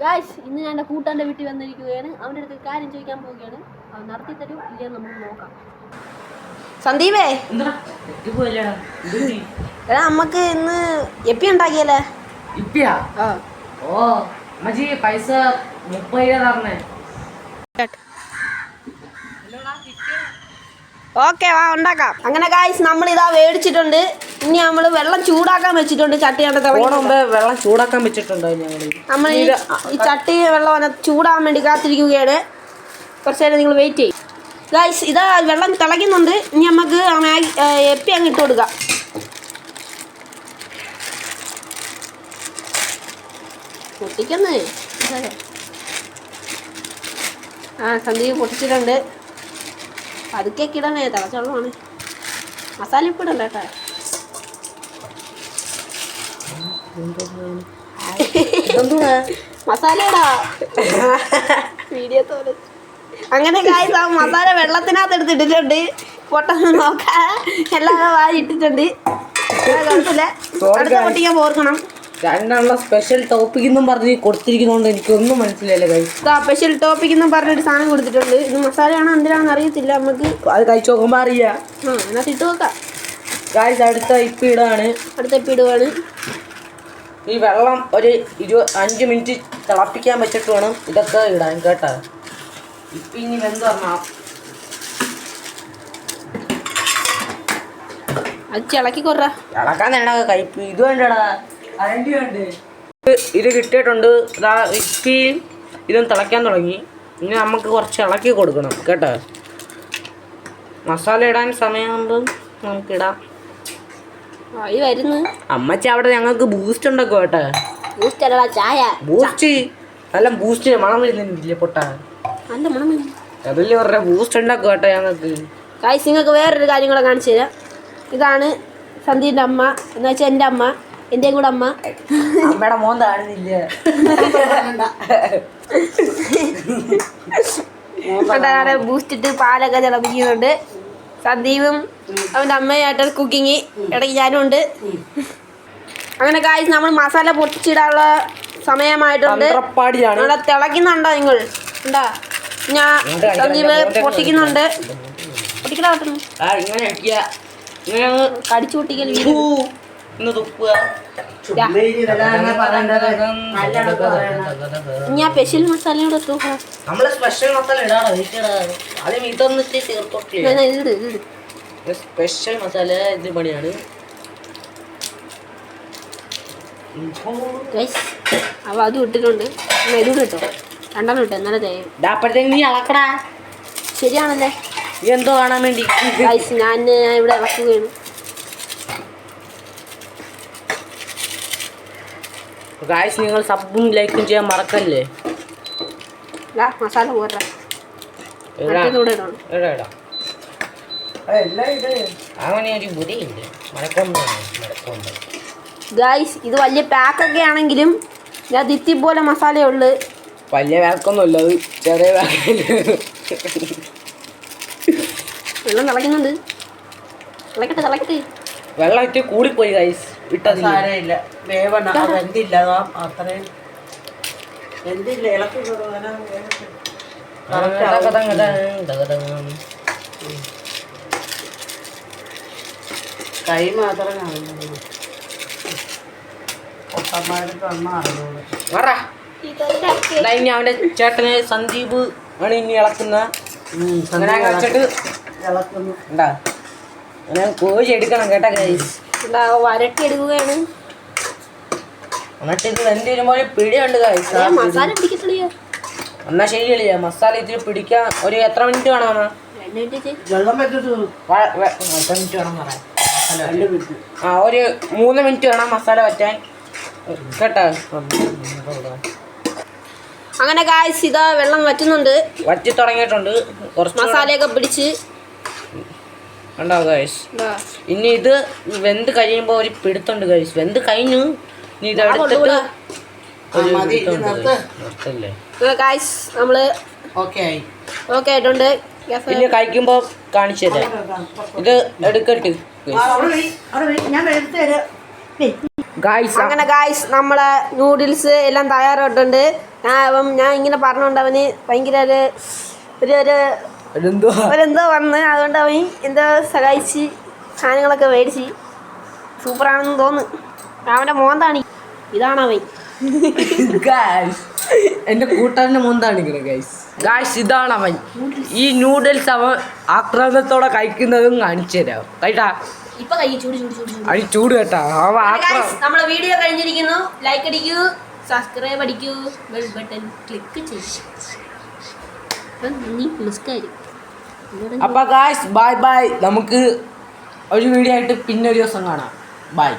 Guys ഇന്ന് ഞാൻ എൻ്റെ കൂട്ടാൻ്റെ വീട്ടിൽ വന്നിരിക്കുകയാണ്. അവൻ്റെ അടുത്ത് കാര്യം ചോദിക്കാൻ പോവുകയാണ്. അവൻ നടത്തി തരും ഇല്ലെന്ന് നമുക്ക് നോക്കാം. സന്ദീപേ എടാ നമുക്ക് ഇന്ന് എപ്പി ഉണ്ടാക്കിയല്ലേ? പൈസ 30,000 ഓക്കെ വാ ഉണ്ടാക്കാം. അങ്ങനെ ഗായ്സ് നമ്മൾ ഇതാ മേടിച്ചിട്ടുണ്ട്. ഇനി നമ്മൾ വെള്ളം ചൂടാക്കാൻ വെച്ചിട്ടുണ്ട്. ചട്ടി വെള്ളം ചൂടാക്കാൻ വെച്ചിട്ടുണ്ടോ? നമ്മൾ ഈ ചട്ടി വെള്ളം ചൂടാകാൻ വേണ്ടി കാത്തിരിക്കുകയാണ്. കുറച്ച് നേരം നിങ്ങൾ വെയിറ്റ് ചെയ്യും ഗായ്സ്. ഇതാ വെള്ളം തിളയ്ക്കുന്നുണ്ട്. ഇനി നമുക്ക് എപ്പി അങ്ങ് ഇട്ട് കൊടുക്കാം. പൊട്ടിക്കുന്നേ സന്ദീപ് പൊട്ടിച്ചിട്ടുണ്ട്. പതുക്കെ ഇടണേ, തിളച്ചുള്ളതാണ്. മസാല ഇപ്പം ഇടണ്ട കേട്ടോ. മസാല ഇടാ വീഡിയോ തോന്നി. അങ്ങനെ ഗായ്സ് ആ മസാല വെള്ളത്തിനകത്ത് എടുത്തിട്ടിട്ടുണ്ട്. പൊട്ടെന്ന് നോക്കാം. എല്ലാം വാരി ഇട്ടിട്ടുണ്ട്. കുഴപ്പമില്ല. അടുത്ത പൊട്ടിക്കാൻ പോർക്കണം. രണ്ടെണ്ണം സ്പെഷ്യൽ ടോപ്പിക് എന്നും പറഞ്ഞ് കൊടുത്തിരിക്കുന്നതുകൊണ്ട് എനിക്കൊന്നും മനസ്സിലായില്ല ഗൈസ്. സ്പെഷ്യൽ ടോപ്പിക് എന്നും പറഞ്ഞൊരു സാധനം കൊടുത്തിട്ടുണ്ട്. ഇത് മസാലയാണോ എന്തിനാണെന്ന് അറിയത്തില്ല. നമുക്ക് അത് കഴിച്ച് നോക്കുമ്പോൾ അറിയാം. അതിനകത്ത് ഇട്ട് നോക്കാം ഗൈസ്. അടുത്ത ഇപ്പം ഇടുകയാണ്. ഈ വെള്ളം ഒരു 5 മിനിറ്റ് തിളപ്പിക്കാൻ വെച്ചിട്ട് വേണം ഇതൊക്കെ ഇടാൻ കേട്ടോ. ഇപ്പം ഇനി വെന്ത് പറഞ്ഞാൽ അത് ഇളക്കി കൊറ ഇളക്കാൻ വേണ്ട കയ്പ്. ഇത് വേണ്ടടാ, അരണ്ടി വേണ്ട. ഇത് കിട്ടിയിട്ടുണ്ട്. ഇപ്പം ഇതൊന്ന് തിളയ്ക്കാൻ തുടങ്ങി. ഇനി നമുക്ക് കുറച്ച് ഇളക്കി കൊടുക്കണം കേട്ടോ. മസാല ഇടാൻ സമയമാകുമ്പം നമുക്കിടാം. അമ്മച്ചി അവിടെ ഞങ്ങൾക്ക് ബൂസ്റ്റ് ഉണ്ടാക്കും കേട്ടോ. ബൂസ്റ്റ് നല്ല ബൂസ്റ്റ് മണം വരുന്നില്ലേ പൊട്ട? അതല്ലേ പറഞ്ഞ ബൂസ്റ്റ് ഉണ്ടാക്കും കേട്ടോ ഞങ്ങൾക്ക്. ഗായ്സ് നിങ്ങൾക്ക് വേറൊരു കാര്യം കൂടെ കാണിച്ചു തരാം. ഇതാണ് സന്ദീപിൻ്റെ അമ്മ, എന്ന് വെച്ചാൽ എൻ്റെ അമ്മ, എൻ്റെയും കൂടെ അമ്മ. അമ്മയുടെ മോൻ കാണുന്നില്ല. ബൂസ്റ്റ് ഇട്ട് പാലൊക്കെ തിളപ്പിക്കുന്നുണ്ട്. സന്ദീപും അവൻ്റെ അമ്മയായിട്ട് കുക്കിങ്, ഇടയ്ക്ക് ഞാനും ഉണ്ട്. അങ്ങനെ ഗായ്സ് നമ്മൾ മസാല പൊട്ടിച്ചിടാനുള്ള സമയമായിട്ടുണ്ട്. ഇവിടെ തിളയ്ക്കുന്നുണ്ടോ നിങ്ങൾ? ഉണ്ടാ ഞാൻ സന്ദീപ് പൊട്ടിക്കുന്നുണ്ട്. പൊട്ടിക്കടാ കടിച്ചു പൊട്ടിക്കൽ. ഞാൻ സ്പെഷ്യൽ മസാല സ്പെഷ്യൽ മസാല ഇത് പണിയാണ്. അപ്പൊ അത് ഇട്ടിട്ടുണ്ട്. ഇതും കിട്ടോ, 2 ഇട്ടോ. എന്നാലും നീ അളക്കടാ. ശരിയാണല്ലേ? എന്തോ കാണാൻ വേണ്ടി ഞാൻ ഇവിടെ ഇളക്കുകയാണ്. ഗായ്സ് നിങ്ങൾ സബും ലൈക്കും ചെയ്യാൻ മറക്കല്ലേ. മസാല പോരാ. ഗായ്സ് ഇത് വലിയ പാക്കൊക്കെ ആണെങ്കിലും ഞാൻ ദിത്തി പോലെ മസാലയുള്ളു. വലിയ പാക്കൊന്നുമല്ല, അത് ചെറിയ പാക്ക്. വെള്ളം തിളയ്ക്കുന്നുണ്ട്. തിളക്കട്ടെ. വെള്ളം ഇട്ട് കൂടിപ്പോയി ഗൈസ്. ഇട്ടതില്ല വെന്തില്ല, അത്രയും വെന്തില്ല. ഇളക്കി കൈ മാത്രം കാണുന്നു. പൊട്ടന്മാർക്ക് ഒന്നും അറിയുള്ളൂ. ഇനി അവന്റെ ചേട്ടന് സന്ദീപ് ആണ് ഇനി ഇളക്കുന്ന. ഇളക്കുന്നു. ഉണ്ടാ അങ്ങനെ കോഴി എടുക്കണം കേട്ടാ ഗൈസ്. വരട്ടി എടുക്കുകയാണ്. എന്നിട്ട് ഇത് വെന്ത് വരുമ്പോൾ പിടിയുണ്ട് ഗൈസ്. മസാല പിടിക്കത്തില്ല. എന്നാ ശരി കളിയാ. മസാല ഇതിൽ പിടിക്കാൻ ഒരു എത്ര മിനിറ്റ് വേണം? വെള്ളം പറ്റിട്ട് 2 മിനിറ്റ് വേണം പറയാൻ. ഒരു 3 മിനിറ്റ് വേണം മസാല വറ്റാൻ കേട്ടോ. അങ്ങനെ ഗായ്സ് ഇതാ വെള്ളം വറ്റി തുടങ്ങിയിട്ടുണ്ട്. കുറച്ച് മസാലയൊക്കെ പിടിച്ച് ഉണ്ടാവും ഗൈസ്. ഇനി ഇത് വെന്ത് കഴിയുമ്പോൾ ഒരു പിടുത്തുണ്ട് ഗൈസ്. വെന്ത് കഴിഞ്ഞു. ഇനി ഇത് എടുത്തിട്ട് ഗായ്സ് നമ്മള് ഓക്കെ ആയിട്ടുണ്ട്. പിന്നെ കഴിക്കുമ്പോൾ കാണിച്ചു തരാം. ഇത് എടുക്കട്ട്. ഗായ്സ് അങ്ങനെ ഗായ്സ് നമ്മളെ നൂഡിൽസ് എല്ലാം തയ്യാറായിട്ടുണ്ട്. ഞാൻ ഇങ്ങനെ പറഞ്ഞുകൊണ്ട് അവന് ഭയങ്കര ഒരെന്തോ വന്ന് അതുകൊണ്ട് അവൻ എന്തോ സഹായിച്ച് സാധനങ്ങളൊക്കെ മേടിച്ച് സൂപ്പറാണെന്ന് തോന്നുന്നു. അവൻ്റെ മോന്താണ് ഇതാണ് അവൻ. എന്റെ കൂട്ടാരന്റെ മോന്താണ് ഗായ്സ് ഇതാണ് അവൻ. ഈ നൂഡിൽസ് അവൻ ആക്രമണത്തോടെ കഴിക്കുന്നതും കാണിച്ചു തരാം കേട്ടാ. ഇപ്പൊ അടി ചൂട് കേട്ടാ. നമ്മളെ വീഡിയോ കഴിഞ്ഞിരിക്കുന്നു. ലൈക്ക് അടിക്കൂ, സബ്സ്ക്രൈബ് അടിക്കൂ, ബെൽ ബട്ടൺ ക്ലിക്ക് ചെയ്യൂ. അപ്പൊ ഗായ്സ് ബൈ ബൈ. നമുക്ക് ഒരു വീഡിയോ ആയിട്ട് പിന്നെ ഒരു ദിവസം കാണാം. ബൈ.